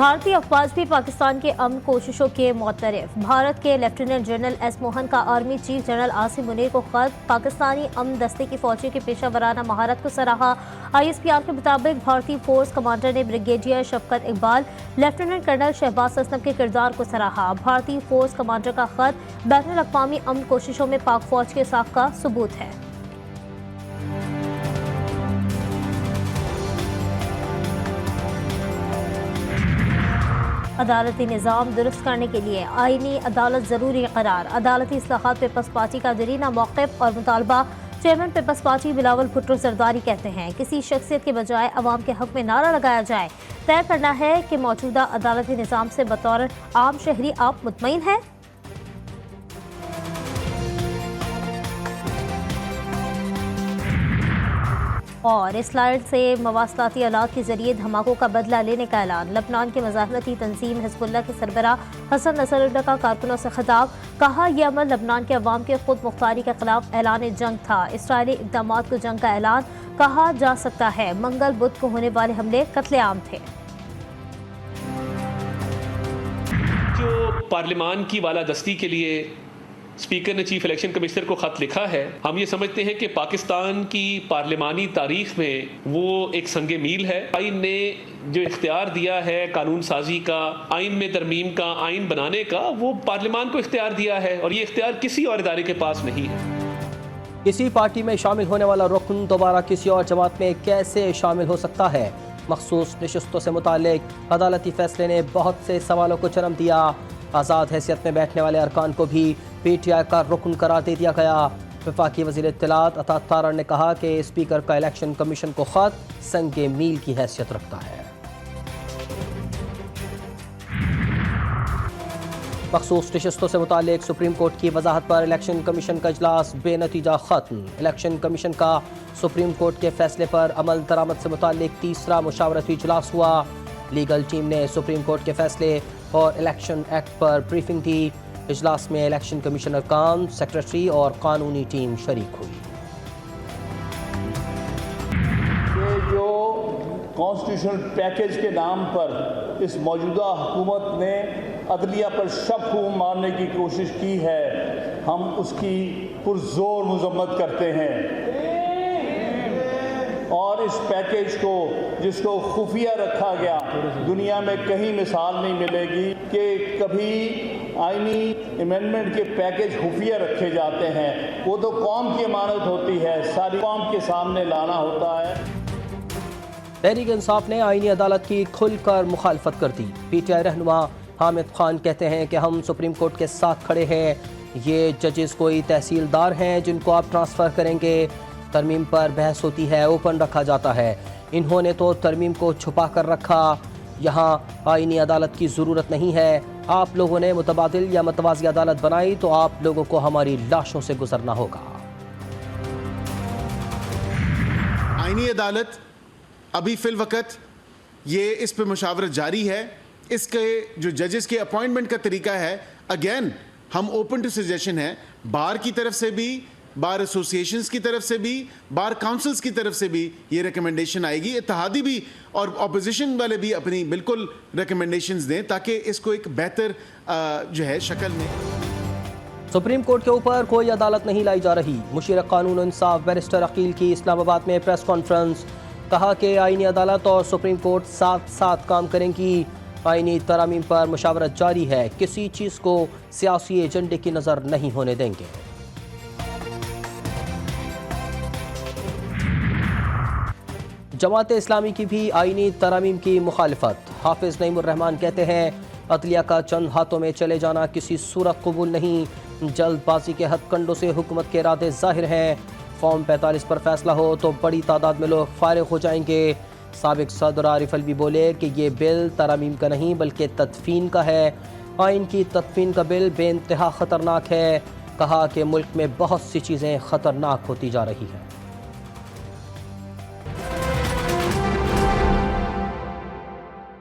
भारतीय अफवाज भी पाकिस्तान के अमन कोशिशों के मुतरफ। भारत के लेफ्टिनेंट जनरल एस मोहन का army chief general Asim Munir को खत। पाकिस्तानी अमन दस्ते की फौजियों की पेशा वराना महारत को सराहा। ISPR के मुताबिक भारतीय फोर्स कमांडर ने ब्रिगेडियर शफकत इकबाल, लेफ्टिनेंट कर्नल शहबाज असलम के किरदार को सराहा। भारतीय फोर्स कमांडर का खत बैनुल अक़वामी अमन कोशिशों में पाक फौज के साख का सबूत है। अदालती निज़ाम दुरुस्त करने के लिए आईनी अदालत ज़रूरी करार। अदालती इस्लाहात पीपल्स पार्टी का दरीना मौक़िफ़ और मुतालबा। चेयरमैन पीपल्स पार्टी बिलावल भुट्टो ज़रदारी कहते हैं किसी शख्सियत के बजाय अवाम के हक़ में नारा लगाया जाए। तय करना है कि मौजूदा अदालती निज़ाम से बतौर आम शहरी आप मुतमईन हैं। और इसराइल से मवासलाती आलात के जरिए धमाकों का बदला लेने का ऐलान। लबनान के मज़ाहमती तंजीम हिज़्बुल्लाह के सरबराह हसन नसरुल्लाह का कारकुनों से खिताब। कहा यह अमल लबनान के अवाम के खुद मुख्तारी के खिलाफ ऐलान जंग था। इसराइली इक़दामात को जंग का ऐलान कहा जा सकता है। मंगल बुध को होने वाले हमले कत्लेआम थे। जो पार्लियामान की बालादस्ती के लिए स्पीकर ने चीफ इलेक्शन कमिश्नर को ख़त लिखा है, हम ये समझते हैं कि पाकिस्तान की पार्लिमानी तारीख में वो एक संगे मील है। आइन ने जो इख्तियार दिया है कानून साजी का, आइन में तरमीम का, आइन बनाने का, वो पार्लियामान को इख्तियार दिया है और ये इख्तियार किसी और इदारे के पास नहीं है। किसी पार्टी में शामिल होने वाला रुकन दोबारा किसी और जमात में कैसे शामिल हो सकता है? मखसूस नशिस्तों से मुतालिक अदालती फैसले ने बहुत से सवालों को जन्म दिया। आज़ाद हैसियत में बैठने वाले अरकान को भी PTI का रुकन करार दे दिया गया। वफाकी वज़ीर इत्तलात अता तारड़ ने कहा कि स्पीकर का इलेक्शन कमीशन को ख़त संगे मील की हैसियत रखता है। मखसूस नशिस्तों से मुतालिक सुप्रीम कोर्ट की वजाहत पर इलेक्शन कमीशन का इजलास बेनतीजा ख़त्म। इलेक्शन कमीशन का सुप्रीम कोर्ट के फैसले पर अमल दरामद से मुतालिक तीसरा मुशावरती इजलास हुआ। लीगल टीम ने सुप्रीम कोर्ट के फैसले और इलेक्शन एक्ट पर ब्रीफिंग दी। इजलास में इलेक्शन कमीशन अरकान, सेक्रेटरी और कानूनी टीम शरीक हुई। ये जो कॉन्स्टिट्यूशनल पैकेज के नाम पर इस मौजूदा हुकूमत ने अदलिया पर शक मारने की कोशिश की है, हम उसकी पुरजोर मजम्मत करते हैं। और इस पैकेज को जिसको खुफिया रखा गया, दुनिया में कहीं मिसाल नहीं मिलेगी कि कभी आईनी अमेंडमेंट के पैकेज खुफिया रखे जाते हैं। वो तो कौम की अमानत होती है, सारी कौम के सामने लाना होता है। तहरीक इंसाफ ने आईनी अदालत की खुलकर मुखालफत कर दी। PTI रहनुमा हामिद खान कहते हैं कि हम सुप्रीम कोर्ट के साथ खड़े हैं। ये जजेस कोई तहसीलदार हैं जिनको आप ट्रांसफ़र करेंगे। तरमीम पर बहस होती है, ओपन रखा जाता है। इन्होंने तो तरमीम को छुपा कर रखा। यहाँ आईनी अदालत की ज़रूरत नहीं है। आप लोगों ने मुतबादिल या मतवाज़ी अदालत बनाई तो आप लोगों को हमारी लाशों से गुजरना होगा। आईनी अदालत अभी फिल वक़्त ये इस पर मुशावरत जारी है। इसके जो जजेस के अपॉइंटमेंट का तरीका है, अगेन हम ओपन टू सजेशन है। बार की तरफ से भी, बार एसोसिएशंस की तरफ से भी, बार काउंसिल्स की तरफ से भी ये रिकमेंडेशन आएगी। इत्तेहादी भी और अपोजिशन वाले भी अपनी बिल्कुल रिकमेंडेशंस दें ताकि इसको एक बेहतर जो है शक्ल में। सुप्रीम कोर्ट के ऊपर कोई अदालत नहीं लाई जा रही। मुशीर कानून और इंसाफ बैरिस्टर अकील की इस्लामाबाद में प्रेस कॉन्फ्रेंस। कहा कि आईनी अदालत और सुप्रीम कोर्ट साथ साथ काम करेंगी। आईनी तरामीम पर मुशावरत जारी है। किसी चीज़ को सियासी एजेंडे की नज़र नहीं होने देंगे। जमात इस्लामी की भी आईनी तरामीम की मुखालफत। हाफिज नईमुर रहमान कहते हैं अदलिया का चंद हाथों में चले जाना किसी सूरत कबूल नहीं। जल्दबाजी के हथकंडों से हुकूमत के इरादे जाहिर हैं। फॉर्म 45 पर फैसला हो तो बड़ी तादाद में लोग फारिग हो जाएंगे। साबिक सदर आरिफ अलवी बोले कि ये बिल तरामीम का नहीं बल्कि तदफीन का है। आइन की तदफीन का बिल बेइंतहा ख़तरनाक है। कहा कि मुल्क में बहुत सी चीज़ें ख़तरनाक होती जा रही हैं।